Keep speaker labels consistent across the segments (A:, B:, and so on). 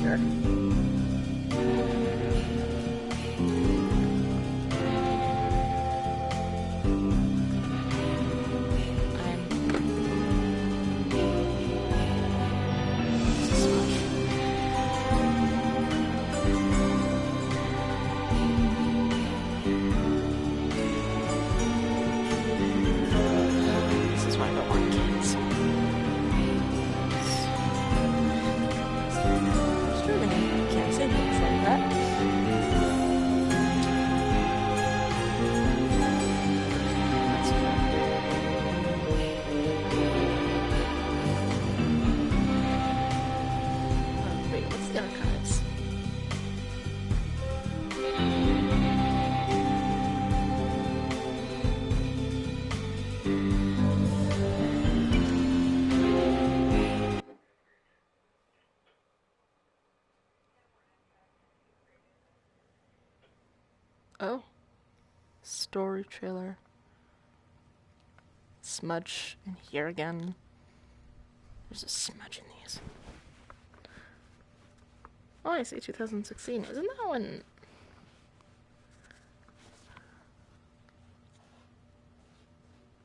A: character. Oh. Story trailer. Smudge in here again. There's a smudge in these. Oh, I see 2016. Isn't that one?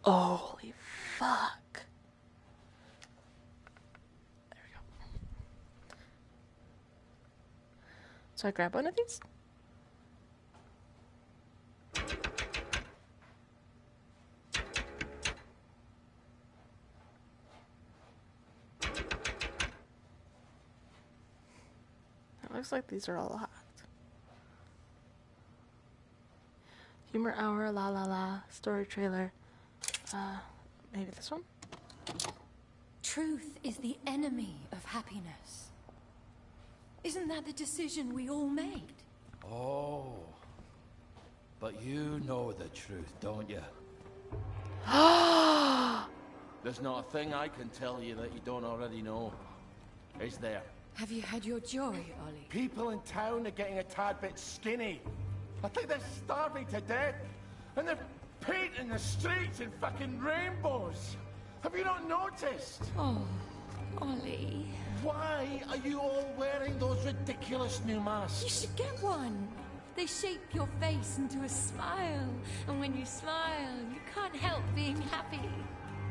A: Oh, holy fuck. There we go. So I grab one of these? Looks like these are all hacked. Humor hour, la la la, story trailer. Maybe this one?
B: Truth is the enemy of happiness. Isn't that the decision we all made?
C: Oh. But you know the truth, don't you? There's not a thing I can tell you that you don't already know. Is there?
B: Have you had your joy, Ollie?
C: People in town are getting a tad bit skinny. I think they're starving to death. And they're painting the streets in fucking rainbows. Have you not noticed?
B: Oh, Ollie.
C: Why are you all wearing those ridiculous new masks?
B: You should get one. They shape your face into a smile. And when you smile, you can't help being happy.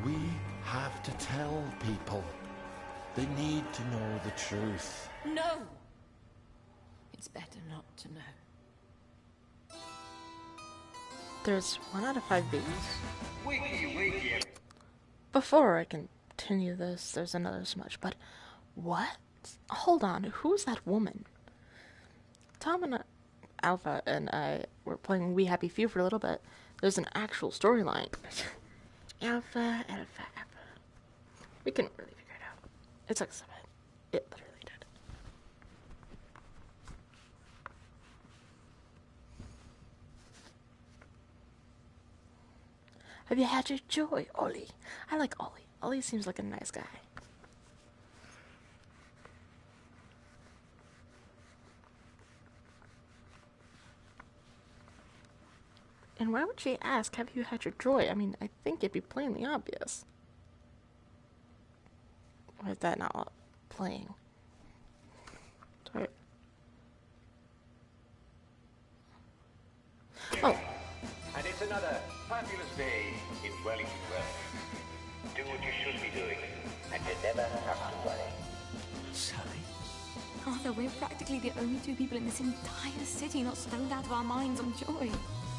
C: We have to tell people. They need to know the truth.
B: No! It's better not to know.
A: There's 1 out of 5 Bs.
D: Wakey.
A: Before I continue this, there's another smudge, but what? Hold on, who's that woman? Tom and Alpha and I were playing We Happy Few for a little bit. There's an actual storyline. Alpha. We couldn't really figure it out. It's like 7. It literally did. Have you had your joy, Ollie? I like Ollie. Ollie seems like a nice guy. And why would she ask, have you had your joy? I mean, I think it'd be plainly obvious. Or is that not playing? Sorry. Oh.
D: And it's another fabulous day in Wellington Wells. Do what you should be doing, and you never have to worry.
C: Sally?
B: Arthur, we're practically the only 2 people in this entire city not stoned out of our minds on joy.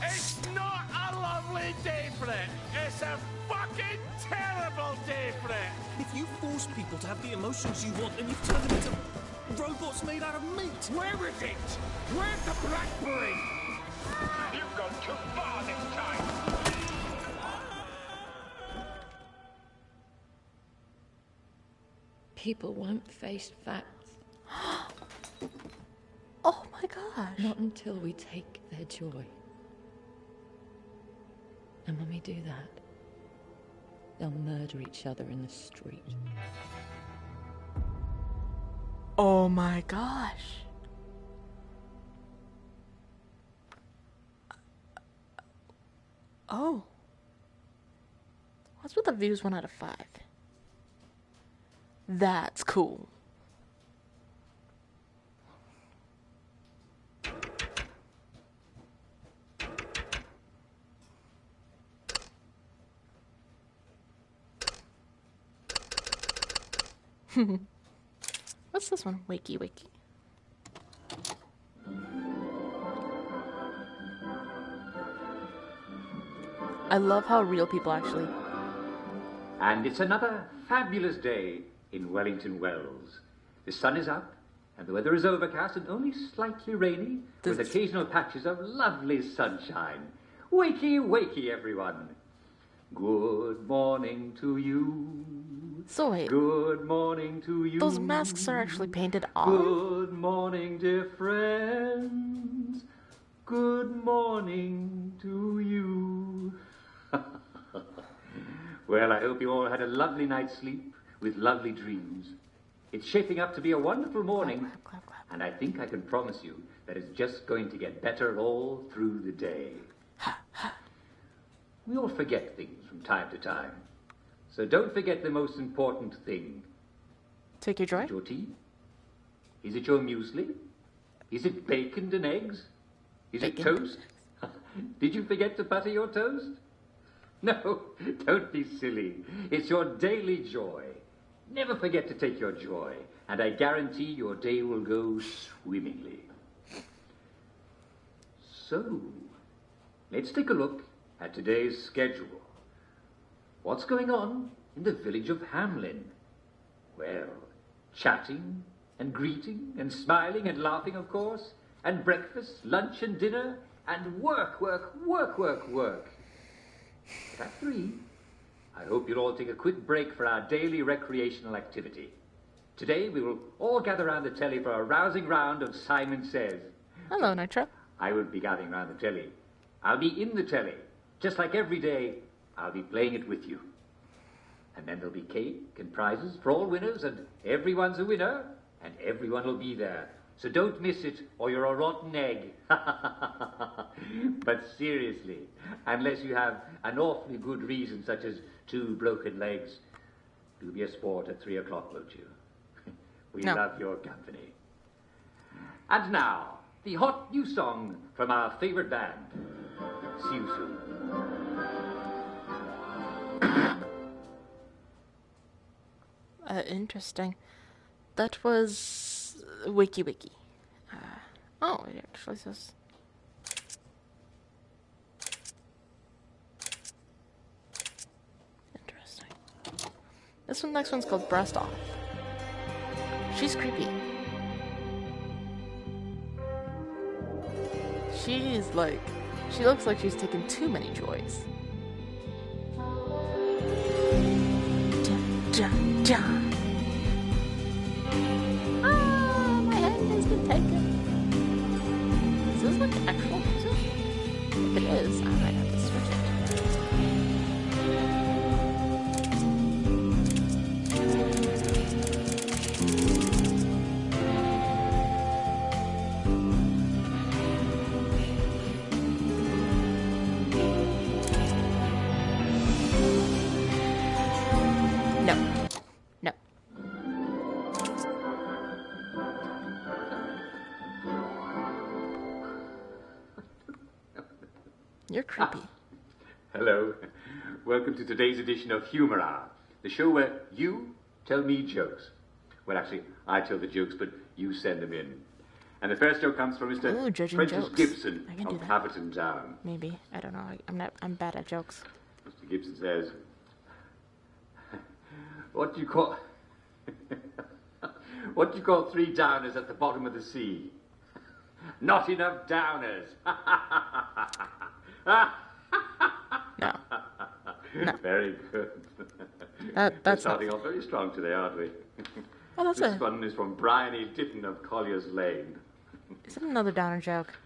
C: It's not a lovely day for it. It's a fucking terrible day for it.
E: If you force people to have the emotions you want, then you've turned them into robots made out of meat.
C: Where is it? Where's the blackberry?
D: You've gone too far this time.
B: People won't face facts.
A: Oh my gosh.
B: Not until we take their joy. And when we do that, they'll murder each other in the street.
A: Oh my gosh. Oh. What's with the views 1 out of 5? That's cool. What's this one? Wakey wakey. I love how real people actually.
D: And it's another fabulous day in Wellington Wells. The sun is up, and the weather is overcast and only slightly rainy, with occasional patches of lovely sunshine. Wakey, wakey, everyone. Good morning to you.
A: So wait,
D: Good morning to you.
A: those masks are actually painted on?
D: Good morning, dear friends. Good morning to you. Well, I hope you all had a lovely night's sleep with lovely dreams. It's shaping up to be a wonderful morning,
A: Clap, clap, clap.
D: and I think I can promise you that it's just going to get better all through the day. We all forget things from time to time, so don't forget the most important thing.
A: Take your
D: Is
A: joy?
D: it your tea? Is it your muesli? Is it bacon and eggs? Is it
A: Bacon.
D: toast? Did you forget to butter your toast? No, don't be silly. It's your daily joy. Never forget to take your joy, and I guarantee your day will go swimmingly. So, let's take a look at today's schedule. What's going on in the village of Hamlin? Well, chatting and greeting and smiling and laughing, of course, and breakfast, lunch and dinner, and work. But at 3, I hope you'll all take a quick break for our daily recreational activity. Today we will all gather round the telly for a rousing round of Simon Says.
A: Hello, Nitro.
D: I won't be gathering round the telly. I'll be in the telly. Just like every day, I'll be playing it with you. And then there'll be cake and prizes for all winners, and everyone's a winner, and everyone will be there. So don't miss it, or you're a rotten egg. But seriously, unless you have an awfully good reason, such as 2 broken legs, do be a sport at 3 o'clock, won't you? We
A: No.
D: love your company. And now, the hot new song from our favorite band. See you soon.
A: Interesting. That was Wiki Wiki. Oh, it actually says. Interesting. Next one's called Breast Off. She's creepy. She looks like she's taken too many joys. Dun, dun, dun. Ah, my hand has been taken. Is this like actual music? If it is, I might have to switch it. No. No. You're creepy.
D: Hello. Welcome to today's edition of Humor Hour, the show where you tell me jokes. Well, actually, I tell the jokes, but you send them in. And the first joke comes from Mr.
A: Ooh, judging
D: Prentice
A: jokes.
D: Gibson
A: I can do
D: of
A: that.
D: Haverton Down.
A: Maybe. I don't know. I'm bad at jokes.
D: Mr. Gibson says, what do you call... what do you call 3 downers at the bottom of the sea? Not enough downers.
A: No. No.
D: Very good. We're
A: That's not.
D: starting off very strong today, aren't we?
A: Oh, that's
D: This
A: a.
D: one is from Brian E. Ditton of Collier's Lane.
A: Is it another downer joke?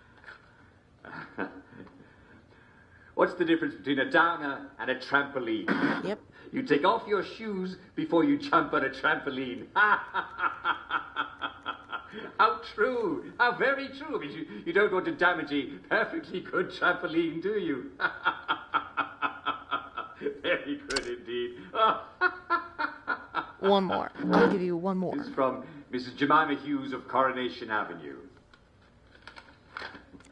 D: What's the difference between a downer and a trampoline?
A: Yep.
D: You take off your shoes before you jump on a trampoline. How true. How very true. I mean, you don't want to damage a perfectly good trampoline, do you? Very good indeed.
A: One more. I'll give you one more.
D: This is from Mrs. Jemima Hughes of Coronation Avenue.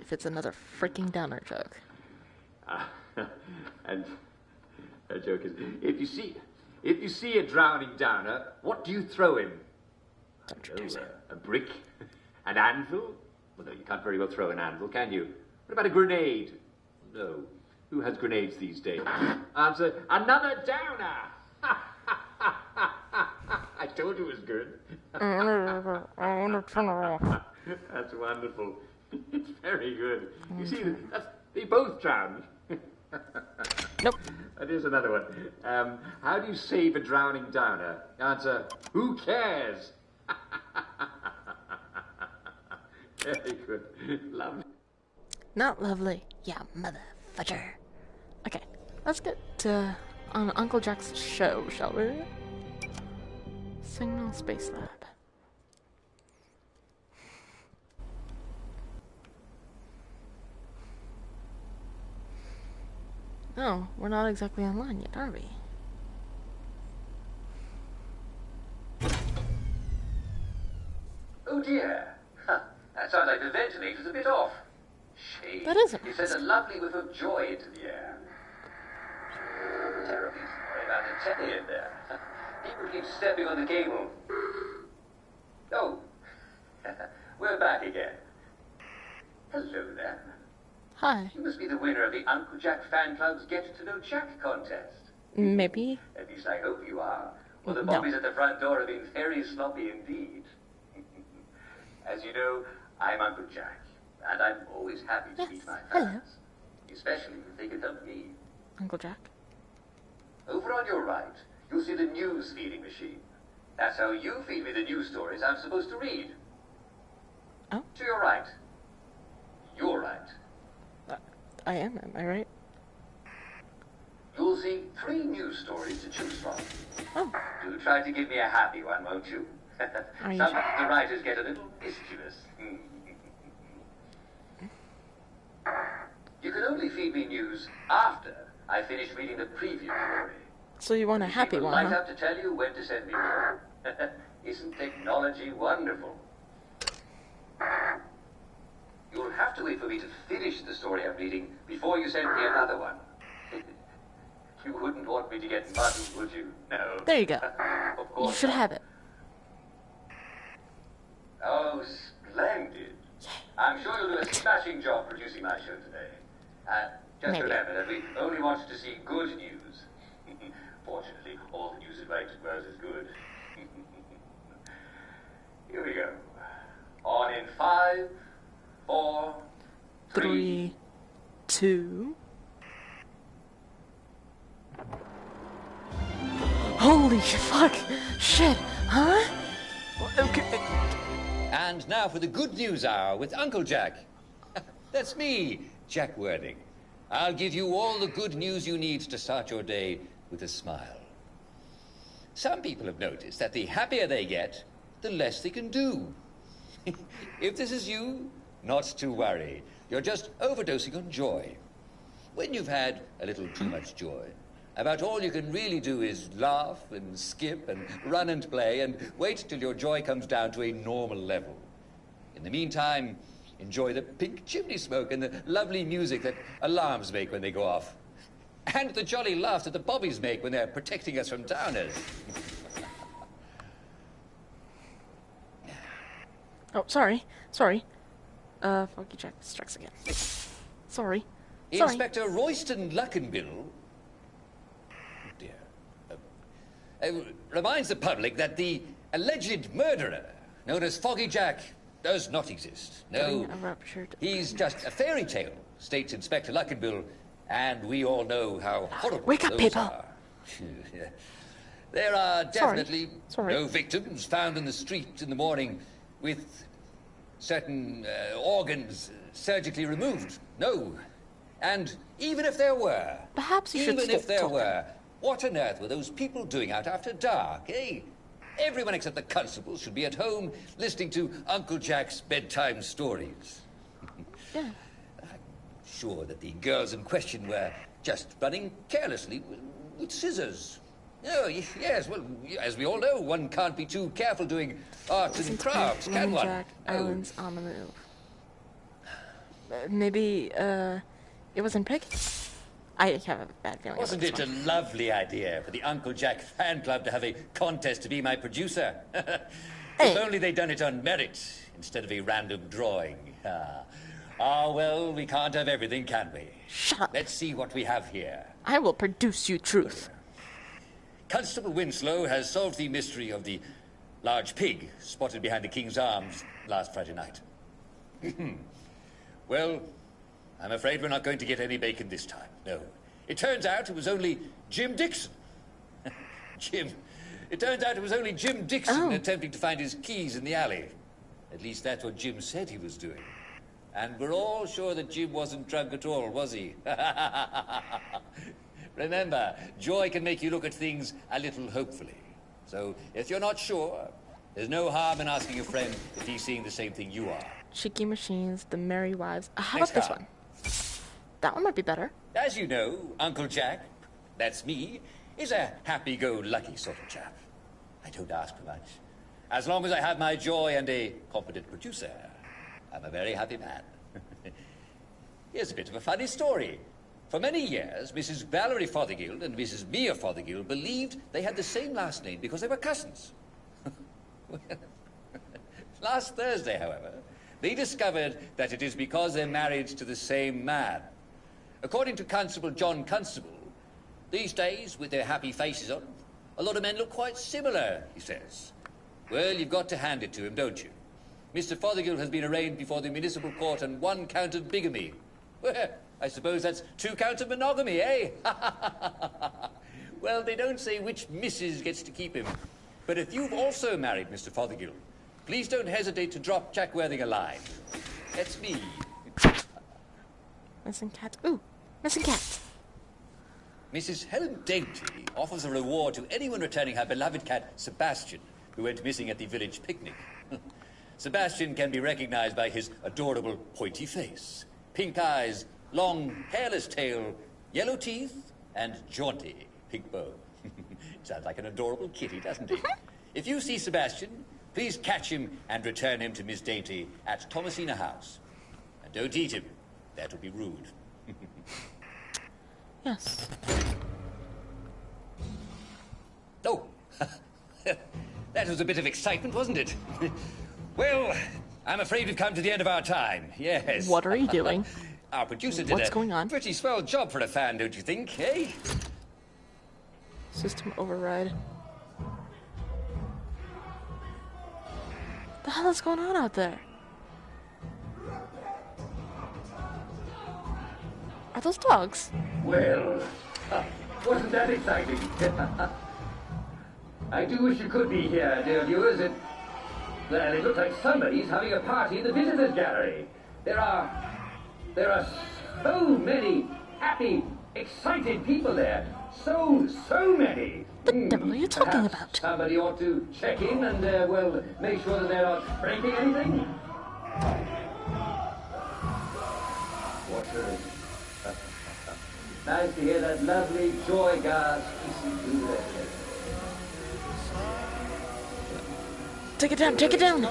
A: If it's another freaking downer joke.
D: And her joke is, if If you see a drowning downer, what do you throw him?
A: Don't you dare say.
D: A brick? An anvil? Well, no, you can't very well throw an anvil, can you? What about a grenade? No. Who has grenades these days? Answer, another downer! I told you it was good. That's wonderful. It's very good. You see, they both drowned.
A: Nope.
D: Here's another one. How do you save a drowning downer? Answer, who cares? Very good. Lovely.
A: Not lovely. Yeah, motherfucker. Okay, let's get on Uncle Jack's show, shall we? Signal Space Lab. No, we're not exactly online yet, are we?
F: Oh dear. Huh. That sounds like the ventilator's a bit off. Shame.
A: That isn't.
F: It sends a lovely whiff of joy into the air. Terribly sorry about the telly in there. People keep stepping on the cable. Oh. We're back again. Hello there.
A: Hi.
F: You must be the winner of the Uncle Jack Fan Club's Get to Know Jack contest.
A: Maybe.
F: At least I hope you are. Well, the
A: No.
F: bobbies at the front door have been very sloppy indeed. As you know, I'm Uncle Jack, and I'm always happy to
A: Yes,
F: meet my
A: hello.
F: fans. Especially if they can help me.
A: Uncle Jack.
F: Over on your right, you'll see the news feeding machine. That's how you feed me the news stories I'm supposed to read.
A: Oh.
F: To your right. Your right.
A: I am I right?
F: You'll see 3 news stories to choose from.
A: Oh.
F: Do try to give me a happy one, won't you?
A: Are you
F: Sometimes
A: sure?
F: the writers get a little mischievous. You can only feed me news after I finish reading the preview story.
A: So you want a happy
F: People
A: one,
F: light
A: huh?
F: up to tell you when to send me more. Isn't technology wonderful? You'll have to wait for me to finish the story I'm reading before you send me another one. You wouldn't want me to get muddled, would you? No.
A: There you go.
F: Of
A: You
F: course
A: should
F: not.
A: have it.
F: Oh, splendid. I'm sure you'll do a smashing job producing my show today. Just
A: Maybe.
F: remember that we only want to see good news. Fortunately, all the news that makes us is good. Here we go. On in 5, 4,
A: 3, 2. Holy fuck! Shit! Huh? Okay.
G: And now for the Good News Hour with Uncle Jack. That's me, Jack Wording. I'll give you all the good news you need to start your day with a smile. Some people have noticed that the happier they get, the less they can do. If this is you, not to worry. You're just overdosing on joy. When you've had a little too much joy, about all you can really do is laugh and skip and run and play and wait till your joy comes down to a normal level. In the meantime, enjoy the pink chimney smoke and the lovely music that alarms make when they go off. And the jolly laughs that the bobbies make when they're protecting us from downers.
A: Oh, sorry. Foggy Jack strikes again. Sorry.
G: Inspector Royston Luckenbill reminds the public that the alleged murderer, known as Foggy Jack, does not exist. No,
A: Getting a ruptured-
G: he's just a fairy tale, states Inspector Luckenbill, and we all know how horrible
A: Wake up,
G: those
A: people.
G: are. There are definitely
A: Sorry.
G: no victims found in the street in the morning with certain organs surgically removed. No. And even if there were,
A: Perhaps you should
G: even
A: stop
G: if there
A: talking.
G: were, what on earth were those people doing out after dark, eh? Everyone except the constables should be at home listening to Uncle Jack's bedtime stories.
A: Yeah.
G: Sure that the girls in question were just running carelessly with scissors. Oh, yes, well, as we all know, one can't be too careful doing arts and crafts, can one?
A: Jack
G: Oh.
A: Island's on the move. Maybe, it wasn't Pig? I have a bad feeling.
G: Wasn't it a lovely idea for the Uncle Jack fan club to have a contest to be my producer? If only they'd done it on merit instead of a random drawing. Well, we can't have everything, can we?
A: Shut up.
G: Let's see what we have here.
A: I will produce you truth.
G: Constable Winslow has solved the mystery of the large pig spotted behind the King's Arms last Friday night. Well, I'm afraid we're not going to get any bacon this time, no. It turns out it was only Jim Dixon. It turns out it was only Jim Dixon attempting to find his keys in the alley. At least that's what Jim said he was doing. And we're all sure that Jim wasn't drunk at all, was he? Remember, joy can make you look at things a little hopefully. So, if you're not sure, there's no harm in asking a friend if he's seeing the same thing you are.
A: Cheeky Machines, The Merry Wives. How about this one? That one might be better.
G: As you know, Uncle Jack, that's me, is a happy-go-lucky sort of chap. I don't ask for much. As long as I have my joy and a competent producer, I'm a very happy man. Here's a bit of a funny story. For many years, Mrs. Valerie Fothergill and Mrs. Mia Fothergill believed they had the same last name because they were cousins. Last Thursday, however, they discovered that it is because they're married to the same man. According to Constable John Constable, these days, with their happy faces on, a lot of men look quite similar, he says. Well, you've got to hand it to him, don't you? Mr. Fothergill has been arraigned before the municipal court on 1 count of bigamy. Well, I suppose that's 2 counts of monogamy, eh? Well, they don't say which missus gets to keep him. But if you've also married Mr. Fothergill, please don't hesitate to drop Jack Worthing a line. That's me.
A: Missing cat. Ooh, missing cat.
G: Mrs. Helen Dainty offers a reward to anyone returning her beloved cat, Sebastian, who went missing at the village picnic. Sebastian can be recognized by his adorable pointy face, pink eyes, long hairless tail, yellow teeth, and jaunty pink bow. Sounds like an adorable kitty, doesn't he? If you see Sebastian, please catch him and return him to Miss Dainty at Thomasina House. And don't eat him. That would be rude.
A: Yes.
G: Oh, that was a bit of excitement, wasn't it? Well, I'm afraid we've come to the end of our time. Yes.
A: What are you doing?
G: Our producer did
A: What's going on?
G: Pretty swell job for a fan, don't you think, eh?
A: System override. The hell is going on out there? Are those dogs?
F: Well, wasn't that exciting? I do wish you could be here, dear viewers. Well, it looks like somebody's having a party in the visitors' gallery. There are so many happy, excited people there. So many.
A: The devil are you talking
F: Perhaps
A: about?
F: Somebody ought to check in and, well, make sure that they're not breaking anything. What's her... Nice to hear that lovely joy gasp.
A: Take it down, take it down!
F: Now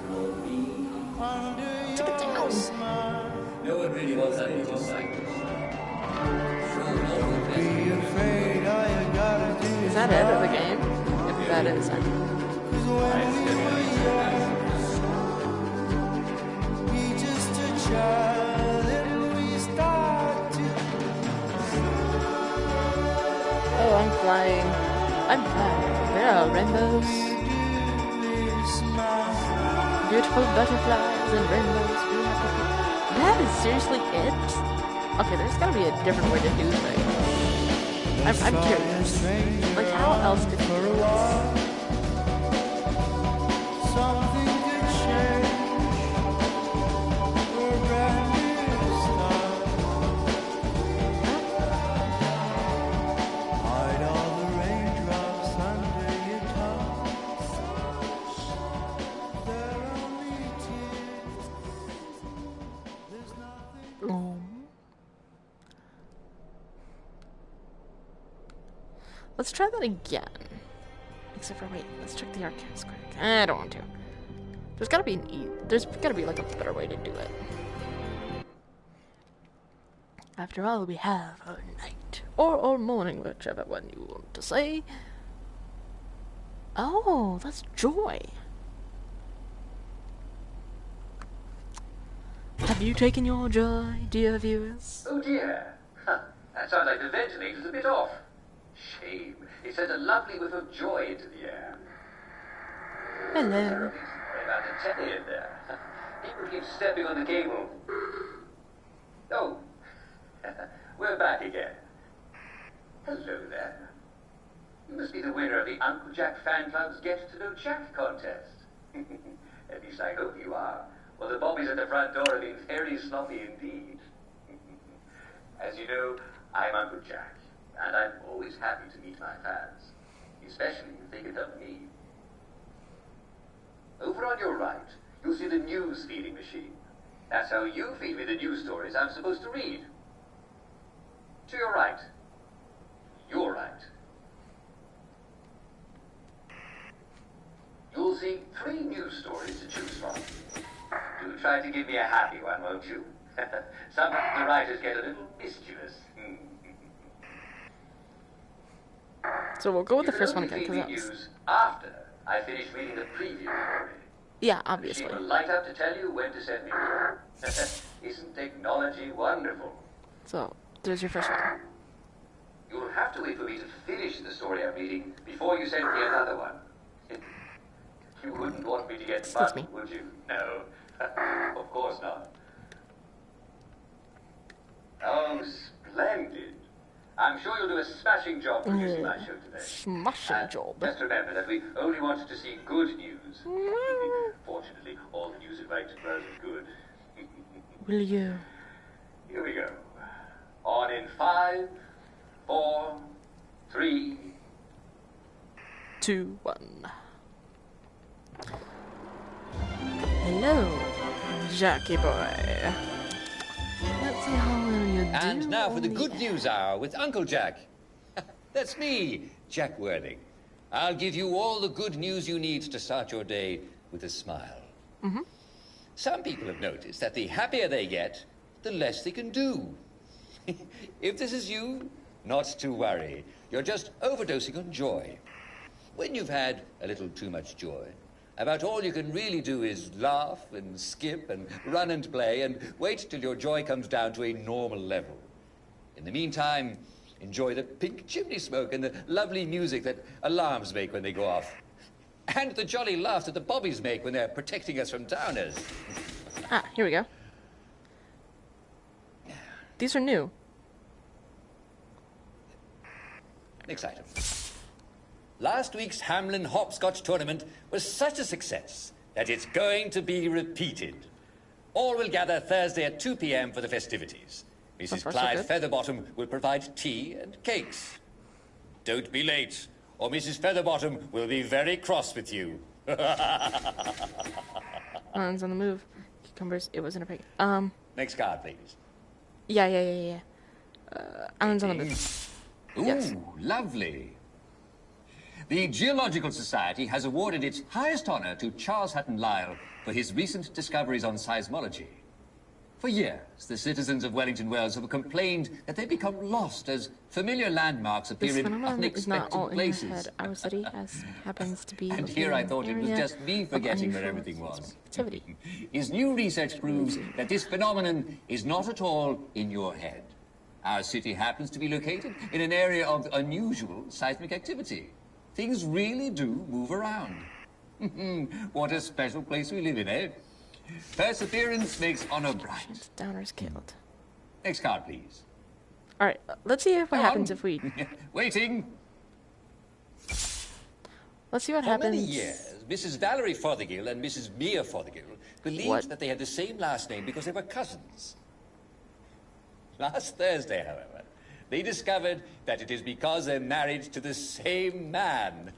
F: for me.
A: Take it down!
G: No one really wants that little sight.
A: Is that it of the game? If that is it. Oh, I'm flying. I'm flying. There are rainbows. Beautiful butterflies and rainbows. We have to... That is seriously it? Okay, there's gotta be a different way to do things. I'm curious. Like, how else did you do this?
H: Something could change for a brand new start. Hide all the raindrops under your tongue. They're only tears. There's nothing.
A: Oh. Let's try that again. Except for, wait, let's check the archives quick. I don't want to. There's gotta be there's gotta be like a better way to do it. After all, we have our night. Or morning, whichever one you want to say. Oh, that's Joy. Have you taken your joy, dear viewers?
G: Oh dear. Huh. That sounds like the ventilator's a bit off. Shame. It sent a lovely whiff of joy into the air.
A: Hello.
G: Terribly sorry about the telly in there. People keep stepping on the cable. Oh. We're back again. Hello there. You must be the winner of the Uncle Jack Fan Club's Get to Know Jack contest. At least I hope you are. Well, the bobbies at the front door have been very sloppy indeed. As you know, I'm Uncle Jack, and I'm always happy to meet my fans, especially if they can help me. Over on your right, you'll see the news feeding machine. That's how you feed me the news stories I'm supposed to read. To your right. Your right. You'll see 3 news stories to choose from. Do try to give me a happy one, won't you? Sometimes the writers get a little mischievous.
A: So we'll go with
G: You
A: the
G: can
A: first one
G: only
A: again,
G: feed me
A: because that's...
G: news after I finish reading the preview story.
A: Yeah,
G: She
A: obviously.
G: will light up to tell you when to send me more. Isn't technology wonderful?
A: So, there's your first one.
G: You'll have to wait for me to finish the story I'm reading before you send me another one. You wouldn't want me to get
A: Excuse me.
G: muddled, would you? No. Of course not. Oh, splendid. I'm sure you'll do a smashing job producing my show today.
A: Smashing job.
G: Just remember that we only wanted to see good news. Fortunately, all the news in Wellington Wells is good.
A: Will you?
G: Here we go. On in 5, 4, 3.
A: 2, 1. Hello, Jackie boy. Let's see how well you do.
G: And now for the
A: on
G: good
A: air.
G: news hour with Uncle Jack. That's me, Jack Worthing. I'll give you all the good news you need to start your day with a smile.
A: Mm-hmm.
G: Some people have noticed that the happier they get, the less they can do. If this is you, not to worry. You're just overdosing on joy. When you've had a little too much joy, about all you can really do is laugh and skip and run and play and wait till your joy comes down to a normal level. In the meantime, enjoy the pink chimney smoke and the lovely music that alarms make when they go off. And the jolly laughs that the bobbies make when they're protecting us from downers.
A: Ah, here we go. These are new.
G: Next item. Last week's Hamlin Hopscotch tournament was such a success that it's going to be repeated. All will gather Thursday at 2 p.m. for the festivities. Mrs.
A: far, so
G: Clyde
A: good.
G: Featherbottom will provide tea and cakes. Don't be late, or Mrs. Featherbottom will be very cross with you.
A: Islands on the move. Cucumbers. It wasn't a pig.
G: Next card, please.
A: Yeah. Islands on the move.
G: Ooh,
A: Yes.
G: lovely. The Geological Society has awarded its highest honor to Charles Hutton Lyell for his recent discoveries on seismology. For years, the citizens of Wellington Wells have complained that they become lost as familiar landmarks appear
A: This
G: in
A: phenomenon is not
G: unexpected
A: all in your
G: places.
A: head. Our city happens to be
G: And
A: located
G: here I
A: in
G: thought
A: an
G: it was
A: area
G: just me
A: of
G: forgetting where
A: unusual
G: everything was.
A: seismic activity.
G: His new research proves that this phenomenon is not at all in your head. Our city happens to be located in an area of unusual seismic activity. Things really do move around. What a special place we live in, eh? Perseverance makes honor bright.
A: Downers killed.
G: Next card, please.
A: All right, let's see what
G: Come
A: happens
G: on.
A: if we.
G: Waiting.
A: Let's see what
G: For
A: happens.
G: many years, Mrs. Valerie Fothergill and Mrs. Mia Fothergill believed
A: What?
G: that they had the same last name because they were cousins. Last Thursday, however, they discovered that it is because they're married to the same man.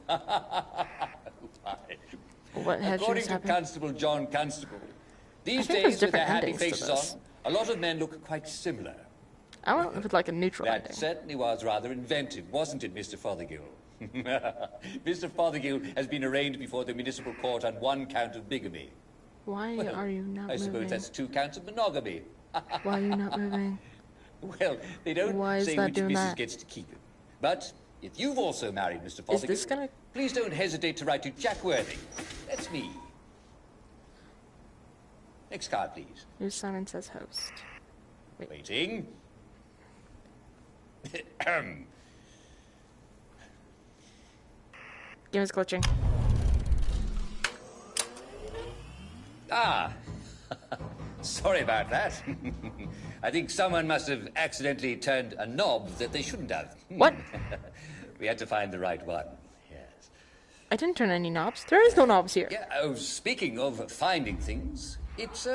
A: What had
G: According
A: just
G: to
A: happened?
G: Constable John Constable, these
A: think there's
G: days with their
A: different
G: happy
A: endings to
G: faces
A: this.
G: on, a lot of men look quite similar.
A: I went with like a neutral
G: That
A: ending.
G: certainly was rather inventive, wasn't it, Mr. Fothergill? Mr. Fothergill has been arraigned before the municipal court on 1 count of bigamy.
A: Why
G: Well,
A: are you not
G: I suppose
A: moving?
G: that's 2 counts of monogamy.
A: Why are you not moving?
G: Well, they don't
A: Why is
G: say
A: that
G: which
A: doing
G: Mrs.
A: that?
G: gets to keep him. But if you've also married Mr.
A: Is
G: Fotheringham,
A: this gonna...
G: please don't hesitate to write to Jack Worthing. That's me. Next card, please.
A: New Simon says host.
G: Waiting.
A: Game is glitching.
G: Ah, sorry about that. I think someone must have accidentally turned a knob that they shouldn't have.
A: What?
G: We had to find the right one. Yes.
A: I didn't turn any knobs. There is no knobs here.
G: Yeah. Oh, speaking of finding things, it's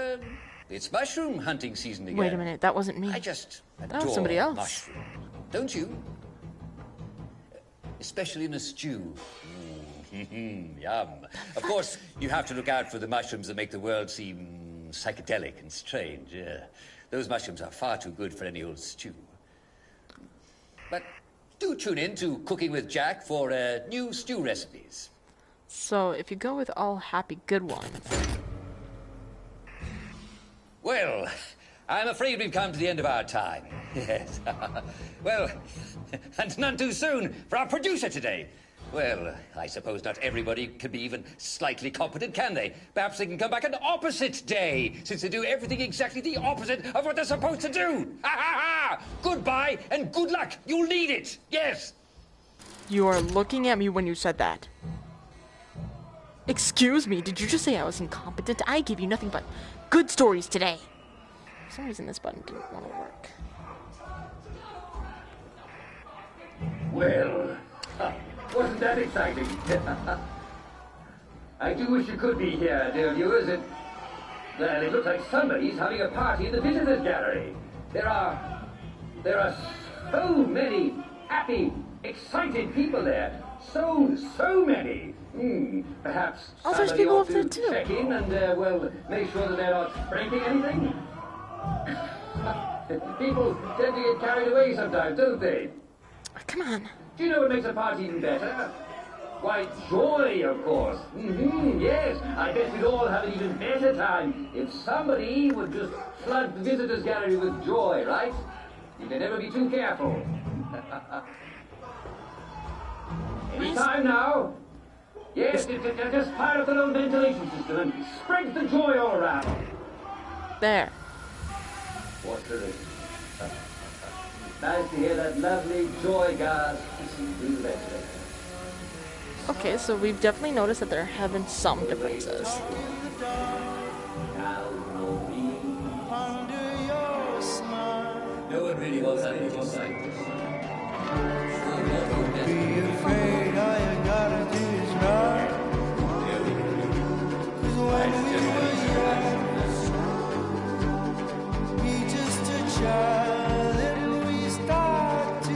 G: mushroom hunting season again.
A: Wait a minute, that wasn't me.
G: I just adore
A: That was somebody else.
G: mushrooms. Don't you? Especially in a stew. Yum. Of course, you have to look out for the mushrooms that make the world seem psychedelic and strange. Yeah. Those mushrooms are far too good for any old stew. But do tune in to Cooking with Jack for new stew recipes.
A: So, if you go with all happy good ones...
G: Well, I'm afraid we've come to the end of our time. Yes. Well, and none too soon for our producer today. Well, I suppose not everybody can be even slightly competent, can they? Perhaps they can come back an opposite day, since they do everything exactly the opposite of what they're supposed to do. Ha ha ha! Goodbye and good luck. You'll need it. Yes.
A: You are looking at me when you said that. Excuse me, did you just say I was incompetent? I gave you nothing but good stories today. For some reason this button didn't want to work.
F: Well, wasn't that exciting? I do wish you could be here, dear viewers. Well, it looks like somebody's having a party in the visitors gallery. There are so many happy, excited people there. So many. Perhaps
A: Oh, there's
F: somebody
A: people
F: ought
A: up there
F: to
A: too.
F: check in and, well, make sure that they're not breaking anything. People tend to get carried away sometimes, don't they?
A: Oh, come on.
F: Do you know what makes a party even better? Why, joy, of course. Yes, I bet we'd all have an even better time if somebody would just flood the visitors gallery with joy, right? You can never be too careful. Any time now. Yes, just fire up the little ventilation system and spread the joy all around.
A: There.
F: What's the reason? Nice to hear that lovely joy gas through the ventilator.
A: Okay, so we've definitely noticed that there have been some differences.
G: No one really wants that little sight.
H: Be afraid all you gotta do is run. 'Cause when we were young, we just a child and we start to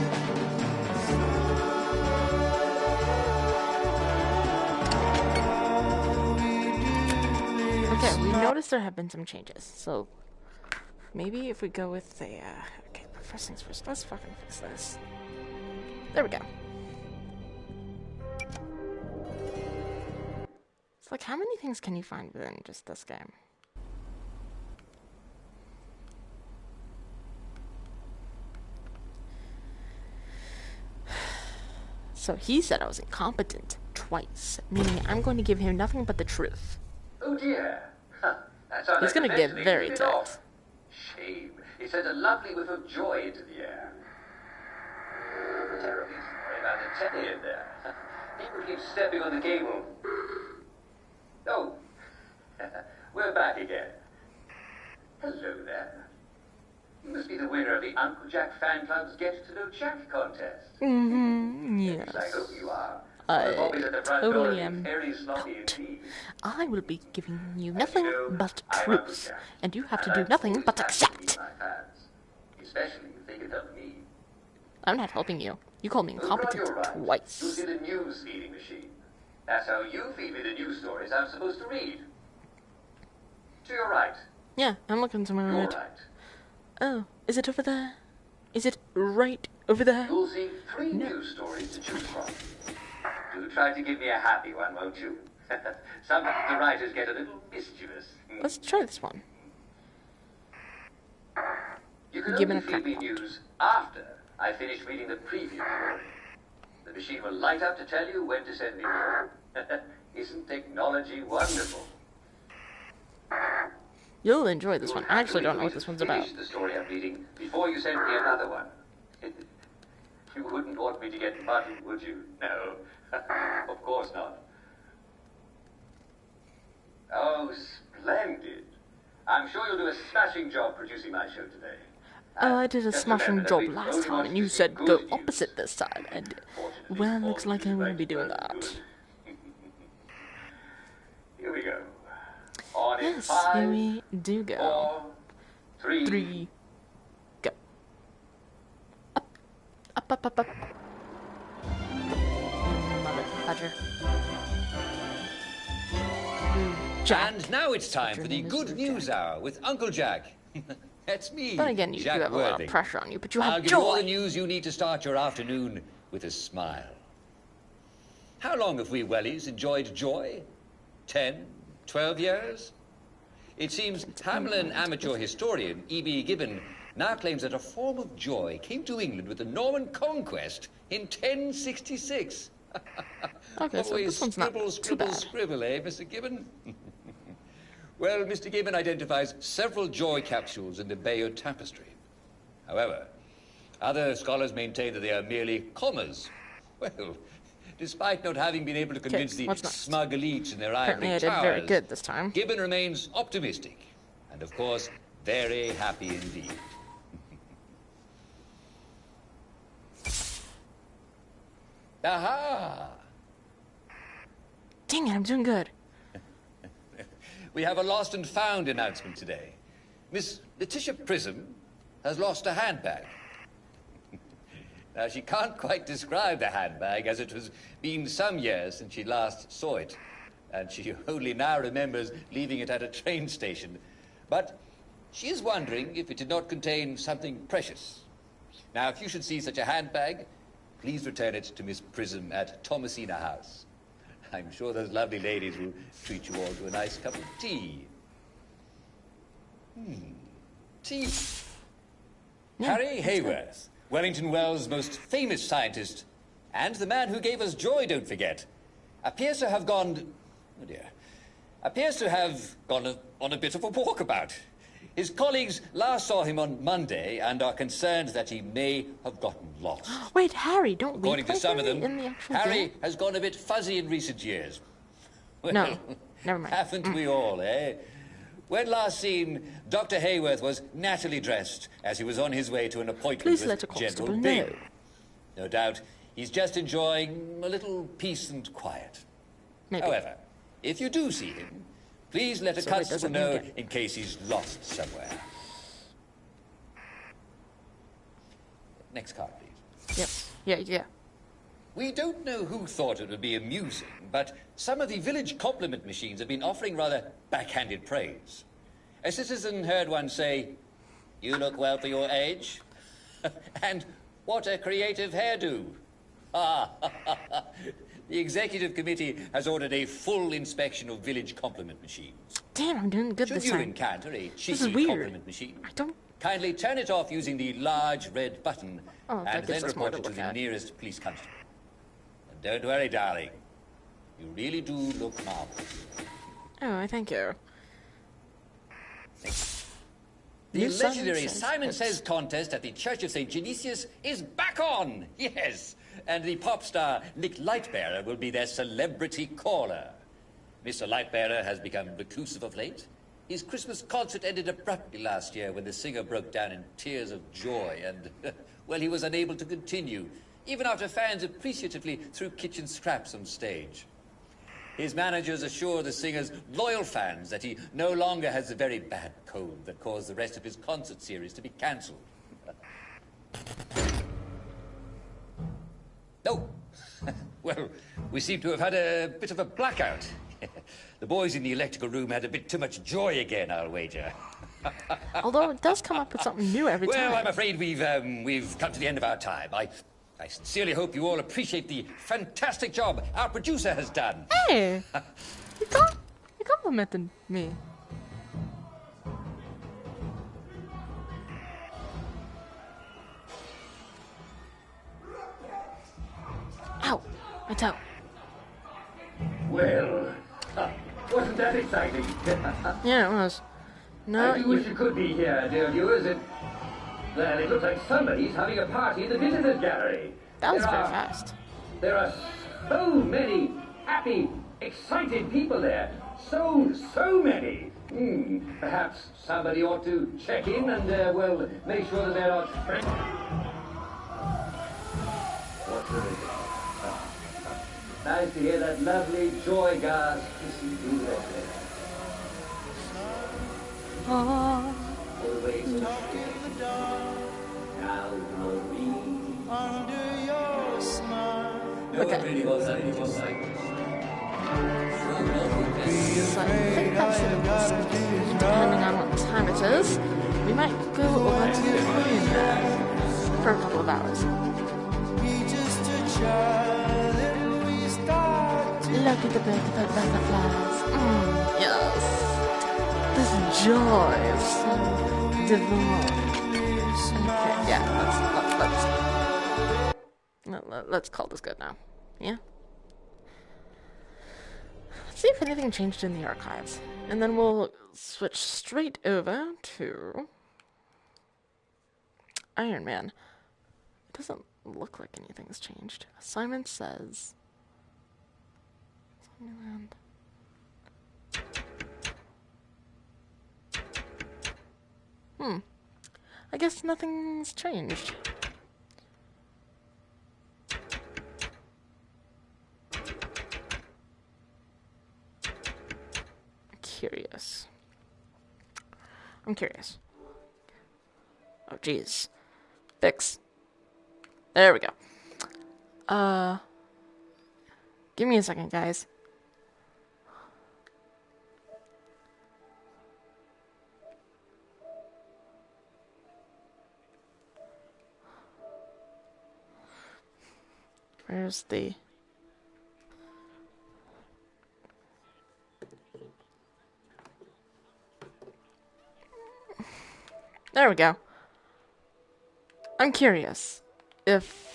A: Okay, we noticed there have been some changes, so maybe if we go with the, okay, but first things first, let's fucking fix this. There we go. It's like, how many things can you find within just this game? So he said I was incompetent twice, meaning I'm going to give him nothing but the truth.
F: Oh dear. That sounds
A: He's
F: like
A: gonna
F: the
A: get
F: best thing
A: very
F: to bit
A: tight.
F: off. Shame. It sent a lovely whiff of joy into the air. Terribly sorry about the telly in there. People keep stepping on the cable. Oh, we're back again. Hello there. You must be the winner of the Uncle Jack Fan Club's Get to Know Jack contest.
A: Yes.
F: I hope you are.
A: I
F: The bobbies at the front door
A: totally
F: are
A: am.
F: very sloppy indeed.
A: I will be giving you nothing but
F: I'm Uncle
A: truth,
F: Jack,
A: and you have to
F: and
A: do
F: I'm
A: nothing
F: always
A: but
F: happy to
A: accept.
F: feed my fans, especially if they can help me.
A: I'm not helping you. You called me
F: Over on
A: incompetent
F: your right, you'll
A: twice.
F: see the news feeding machine. That's how you feed me the news stories I'm supposed to read. To your right.
A: Yeah, I'm looking somewhere
F: Your
A: right.
F: right.
A: Oh, is it over there? Is it right over there?
F: You'll see 3 news stories to choose from. Do try to give me a happy one, won't you? Sometimes the writers get a little mischievous.
A: Let's try this one.
F: You can
A: Given
F: only
A: a
F: feed me
A: crackpot.
F: news after I finish reading the preview. The machine will light up to tell you when to send me more. Isn't technology wonderful?
A: You'll enjoy this
F: You
A: one.
F: would
A: I
F: have
A: actually
F: to
A: don't know what
F: agree
A: this
F: to
A: one's about.
F: finish the story I'm reading before you send me another one. You wouldn't want me to get muddled, would you? No. Of course not. Oh, splendid. I'm sure you'll do a smashing job producing my show today.
A: I did a
F: Just
A: smashing
F: remember that
A: job
F: we
A: last
F: only
A: time,
F: want
A: and
F: you
A: you
F: to see
A: said
F: good
A: go
F: news.
A: opposite this time, and
F: Fortunately
A: well,
F: for
A: looks
F: you,
A: like I'm going to be
F: right,
A: doing
F: well,
A: that.
F: good. Here we go. On in
A: Yes,
F: 5,
A: here we do go.
F: 4, 3.
A: 3, go. Up. Motherfudger. Jack.
G: And now it's time
A: Your
G: for the
A: name is
G: Good News
A: Jack.
G: Hour with Uncle Jack. That's me,
A: Then again, you do
G: Jack
A: have a lot of
G: Worthing.
A: pressure on you, but you
G: I'll
A: have
G: give you all the
A: joy.
G: news you need to start your afternoon with a smile. How long have we wellies enjoyed joy? 10, 12 years? It seems Hamlin amateur historian E.B. Gibbon now claims that a form of joy came to England with the Norman conquest in 1066.
A: Okay, so
G: Always
A: this one's not
G: scribble,
A: too
G: scribble,
A: bad.
G: scribble, eh, Mr. Gibbon? Well, Mr. Gibbon identifies several joy capsules in the Bayeux Tapestry. However, other scholars maintain that they are merely commas. Well, despite not having been able to convince the
A: what's next?
G: smug elites in their
A: Apparently
G: ivory
A: I did
G: towers,
A: very good this time.
G: Gibbon remains optimistic and, of course, very happy indeed. Aha!
A: Dang it, I'm doing good.
G: We have a lost and found announcement today. Miss Letitia Prism has lost a handbag. Now, she can't quite describe the handbag, as it has been some years since she last saw it, and she only now remembers leaving it at a train station. But she is wondering if it did not contain something precious. Now, if you should see such a handbag, please return it to Miss Prism at Thomasina House. I'm sure those lovely ladies will treat you all to a nice cup of tea. Tea. Harry Hayworth, Wellington Wells' most famous scientist, and the man who gave us joy, don't forget, appears to have gone on a bit of a walkabout. His colleagues last saw him on Monday and are concerned that he may have gotten lost.
A: Wait, Harry, don't we
G: According
A: play
G: to some of
A: Harry
G: them,
A: in the actual
G: Harry
A: game?
G: has gone a bit fuzzy in recent years. Well,
A: No, never mind.
G: Haven't we all, eh? When last seen, Dr. Hayworth was nattily dressed as he was on his way to an appointment
A: Please
G: with
A: let a constable
G: General
A: know.
G: Byng. No doubt he's just enjoying a little peace and quiet.
A: Maybe.
G: However, if you do see him, please let a
A: So it
G: constable
A: doesn't
G: know
A: mean get-
G: in case he's lost somewhere. Next card, please.
A: Yes. Yeah.
G: We don't know who thought it would be amusing, but some of the village compliment machines have been offering rather backhanded praise. A citizen heard one say, "You look well for your age," and "What a creative hairdo." Ah, the executive committee has ordered a full inspection of village compliment machines.
A: Damn, I'm doing good
G: Should
A: this
G: you
A: time.
G: encounter a
A: This is
G: cheeky
A: weird.
G: compliment machine,
A: I don't...
G: kindly turn it off using the large red button
A: Oh, that
G: and
A: gives
G: then
A: us more
G: report
A: to
G: it to
A: look
G: the
A: at.
G: nearest police constable. And don't worry, darling. You really do look marvelous.
A: Oh, I thank you.
G: The
A: New
G: legendary
A: Simon
G: Simon
A: Says
G: Says contest at the Church of St. Genesius is back on! Yes! And the pop star Nick Lightbearer will be their celebrity caller. Mr. Lightbearer has become reclusive of late. His Christmas concert ended abruptly last year when the singer broke down in tears of joy and, well, he was unable to continue, even after fans appreciatively threw kitchen scraps on stage. His managers assure the singer's loyal fans that he no longer has the very bad cold that caused the rest of his concert series to be cancelled. Oh, well, we seem to have had a bit of a blackout. The boys in the electrical room had a bit too much joy again, I'll wager.
A: Although it does come up with something new every
G: Well,
A: time.
G: I'm afraid we've come to the end of our time. I sincerely hope you all appreciate the fantastic job our producer has done.
A: Hey! You complimented me. I tell.
F: Well, wasn't that exciting?
A: Yeah, it was. No,
F: I do wish you could be here, dear viewers. Well, it looks like somebody's having a party in the visitors' gallery.
A: that was very fast.
F: There are so many happy, excited people there. So many. Perhaps somebody ought to check in and, well, make sure that they're not... What's the reason? Nice to hear that lovely joy gas kissing through their lips. Always now glory.
H: Under your smile.
A: Okay. So I think that's it. Depending on what time it is, we might go over to Iron for a couple of hours.
H: Be just a child and we start to
A: Look at the butterflies. Yes. This joy is so divine. Okay, yeah, let's call this good now. Yeah? Let's see if anything changed in the archives. And then we'll switch straight over to Iron Man. It doesn't look like anything's changed. Simon says... I guess nothing's changed. I'm curious. Oh, jeez. Fix. There we go. Give me a second, guys. Where's the... There we go. I'm curious if...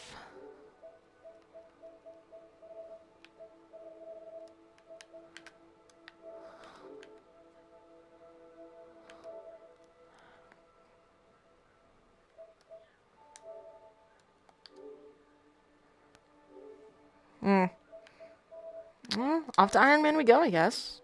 A: Well, off to Iron Man we go, I guess.